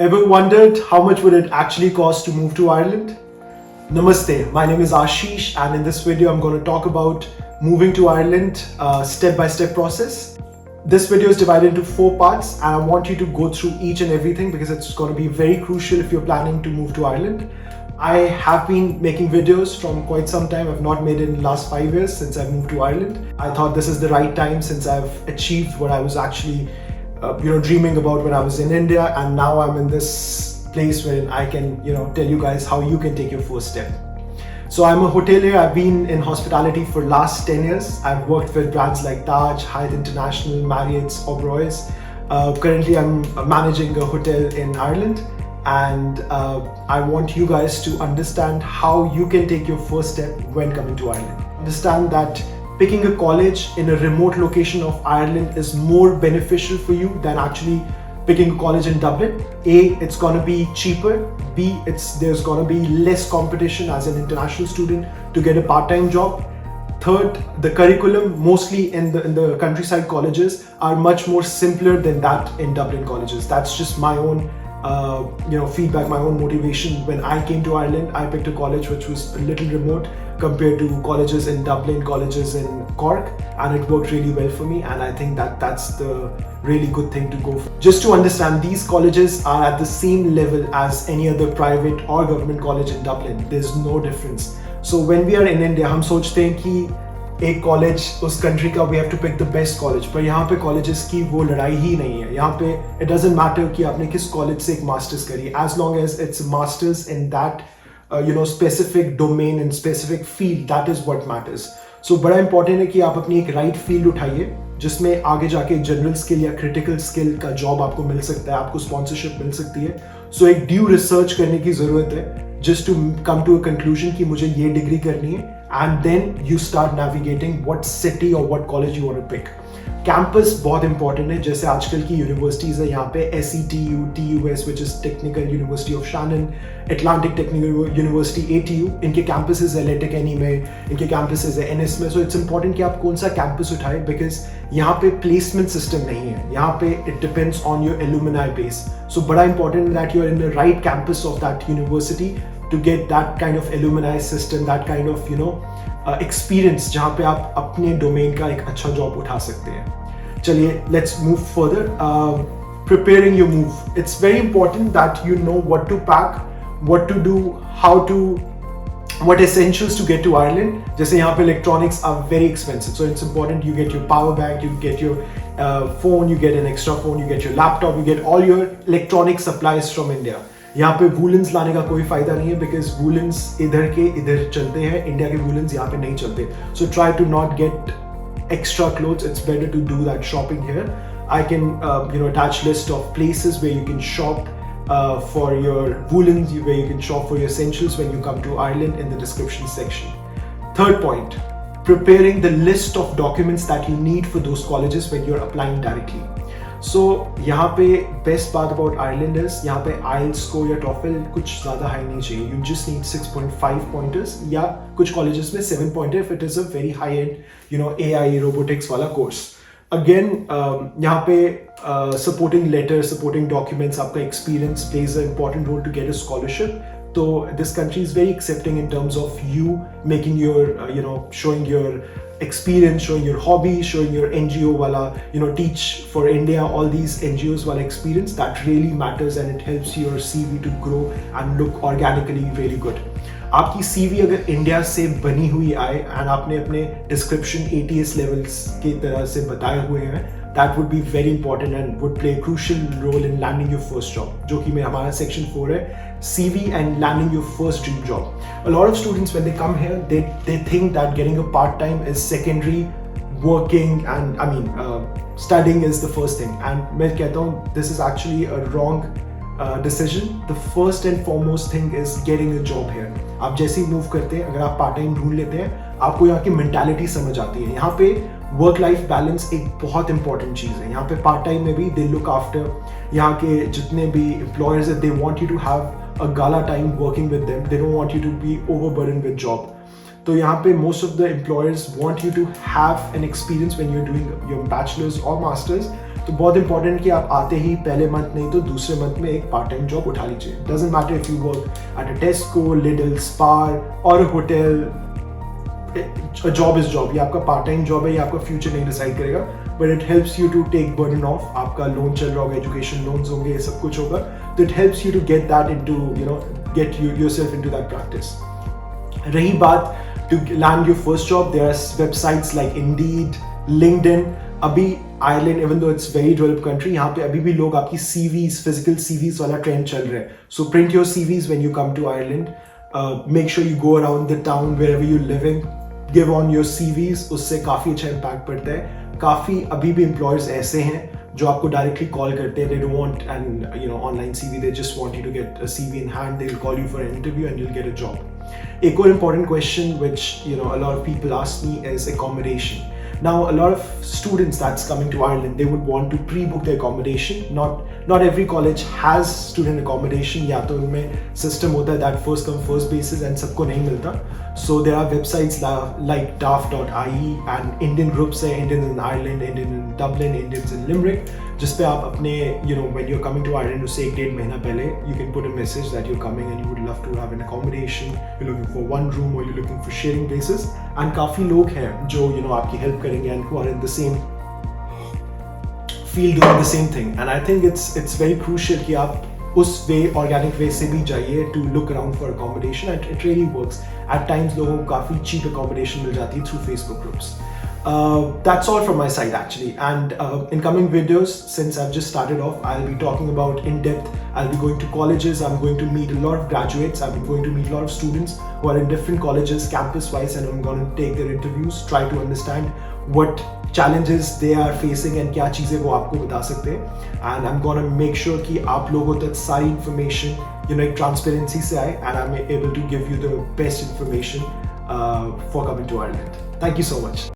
Ever wondered how much would it actually cost to move to Ireland? Namaste, my name is Ashish, and in this video I'm going to talk about moving to Ireland, step-by-step process. This video is divided into 4 parts and I want you to go through each and everything because it's going to be very crucial if you're planning to move to Ireland. I have been making videos from quite some time. I've not made it in the last 5 years since I moved to Ireland. I thought this is the right time since I've achieved what I was actually dreaming about when I was in India, and now I'm in this place where I can tell you guys how you can take your first step. So I'm a hotelier. I've been in hospitality for last 10 years. I've worked with brands like Taj, Hyatt International, Marriott's, Oberoi's. Currently I'm managing a hotel in Ireland, and I want you guys to understand how you can take your first step when coming to Ireland. Understand that picking a college in a remote location of Ireland is more beneficial for you than actually picking a college in Dublin. A, it's gonna be cheaper. B, there's gonna be less competition as an international student to get a part-time job. Third, the curriculum mostly in the countryside colleges are much more simpler than that in Dublin colleges. That's just my own feedback, my own motivation. When I came to Ireland, I picked a college which was a little remote compared to colleges in Dublin, colleges in Cork, and it worked really well for me, and I think that's the really good thing to go for. Just to understand, these colleges are at the same level as any other private or government college in Dublin. There's no difference. So when we are in India, हम सोचते हैं कि एक college उस country का we have to pick the best college, पर यहाँ पे colleges की वो लड़ाई ही नहीं है. यहाँ पे it doesn't matter कि आपने किस college से एक masters करी, as long as it's a masters in that specific domain and specific field, that is what matters. So बड़ा important है कि आप अपनी एक right field उठाइए जिसमें आगे जाके जनरल स्किल या क्रिटिकल स्किल का जॉब आपको मिल सकता है, आपको स्पॉन्सरशिप मिल सकती है. सो एक ड्यू रिसर्च करने की जरूरत है just to come to a conclusion कि मुझे ये डिग्री करनी है, and then you start navigating what city or what college you want to pick. Campus बहुत इंपॉर्टेंट है. जैसे आजकल की यूनिवर्सिटीज़ है यहाँ पे SETU, TUS which is Technical University of Shannon, Atlantic Technical University ATU, इनके कैंपसेस है LATEC NE में, इनके कैंपसेस है NS में. सो इट्स इंपॉर्टेंट कि आप कौन सा कैंपस उठाए बिकॉज यहाँ पे प्लेसमेंट सिस्टम नहीं है. यहाँ पे it depends on your alumni base. So बड़ा important that you are in the right campus of that university to get that kind of alumni system, that kind of experience जहाँ पे आप अपने domain का एक अच्छा जॉब उठा सकते हैं. चलिए, let's move further. Preparing your move. It's very important that you know what to pack, what to do, what essentials to get to Ireland. जैसे यहाँ पे electronics are very expensive, so it's important you get your power bank, you get your phone, you get an extra phone, you get your laptop, you get all your electronic supplies from India. यहाँ पे woollens लाने का कोई फायदा नहीं है because woollens इधर के इधर चलते हैं, इंडिया के वूलन्स यहाँ पे नहीं चलते. So try to not get extra clothes. It's better to do that shopping here. I can attach list of places where you can shop for your woolens, where you can shop for your essentials when you come to Ireland in the description section. Third point, preparing the list of documents that you need for those colleges when you're applying directly. So यहाँ पे best बात about Ireland is यहाँ पे IELTS score या TOEFL कुछ ज़्यादा high नहीं चाहिए. यू जस्ट नीड 6.5 पॉइंटर्स या कुछ कॉलेजेस में 7 pointer if it is a very high and AI robotics वाला कोर्स. अगेन यहाँ पे सपोर्टिंग लेटर, सपोर्टिंग डॉक्यूमेंट्स, आपका experience plays a important role to get a scholarship. So this country is very accepting in terms of you making your, showing your experience, showing your hobby, showing your NGO wala, Teach for India, all these NGOs wala experience. That really matters and it helps your CV to grow and look organically really good. आपकी CV अगर India से बनी हुई आए and आपने अपने description ATS levels की तरह से बताए हुए हैं, that would be very important and would play a crucial role in landing your first job, जो कि में हमारा section 4 है, CV and landing your first dream job. A lot of students when they come here, they think that getting a part-time is secondary, working and studying is the first thing. And मैं कहता हूँ this is actually a wrong decision. The first and foremost thing is getting a job here. आप जैसे ही move करते हैं, अगर आप part time ढूंढ लेते हैं, आपको यहाँ की मेंटालिटी समझ आती है. यहाँ पे वर्क लाइफ बैलेंस एक बहुत इंपॉर्टेंट चीज़ है. यहाँ पे पार्ट टाइम में भी दे लुक आफ्टर. यहाँ के जितने भी एम्प्लॉयर्स है, they want you to have a gala time working with them. They don't want you to be overburden with job. तो यहाँ पे most of the employers want you to have an experience when you are doing your bachelors और masters. तो तो बहुत important है कि आप आते ही पहले मंथ नहीं तो दूसरे मंथ में एक पार्ट टाइम जॉब उठा लीजिए. Doesn't matter if you work at a Tesco, Lidl, Spar और होटल. Job is job. ये आपका पार्ट टाइम जॉब है, ये आपका फ्यूचर नहीं डिसाइड करेगा, but it helps you to take burden off. आपका लोन चल रहा होगा, एजुकेशन लोन्स होंगे, ये सब कुछ होगा, तो it helps you to get that into get yourself into that practice. रही बात to land your first job, there are websites like Indeed, LinkedIn. अभी Ireland, even though it's very developed country, यहाँ पे अभी भी लोग आपकी CVs, physical CVs वाला ट्रेंड चल रहा है. So print your CVs when you come to Ireland. Make sure you go around the town wherever you're living. Give on your CVs. उससे काफ़ी अच्छा impact पड़ता है. काफ़ी अभी भी employers ऐसे हैं जो आपको डायरेक्टली कॉल करते हैं. They don't want an online CV. They just want you to get a CV in hand. They'll call you for an interview and you'll get a job. एक और important question which a lot of people ask me is accommodation. Now a lot of students that's coming to Ireland, they would want to pre-book their accommodation. Not every college has student accommodation. या तो उनमें system होता है that first come first basis and सबको नहीं मिलता. So there are websites like daft.ie and Indian groups है, Indians in Ireland, Indians in Dublin, Indians in Limerick, जिस पे आप अपने when you're coming to Ireland उससे 1-1.5 महीना पहले you can put a message that you're coming and you would love to have an accommodation. You're looking for one room or you're looking for sharing places. And काफ़ी लोग हैं जो आपकी help करेंगे and who are in the same field doing the same thing. And I think it's very crucial कि आप उस वे organic way से भी जाइए to look around for accommodation. And it really works. At times लोगों को काफ़ी cheap accommodation मिल जाती है through Facebook groups. That's all from my side actually, and in coming videos, since I've just started off, I'll be talking about in depth. I'll be going to colleges, I'm going to meet a lot of graduates, I'm going to meet a lot of students who are in different colleges campus wise, and I'm going to take their interviews, try to understand what challenges they are facing and क्या चीज़ें वो आपको बता सकते हैं. And I'm going to make sure कि आप लोगों तक सारी information एक transparency से आए, and I'm able to give you the best information for coming to Ireland. Thank you so much.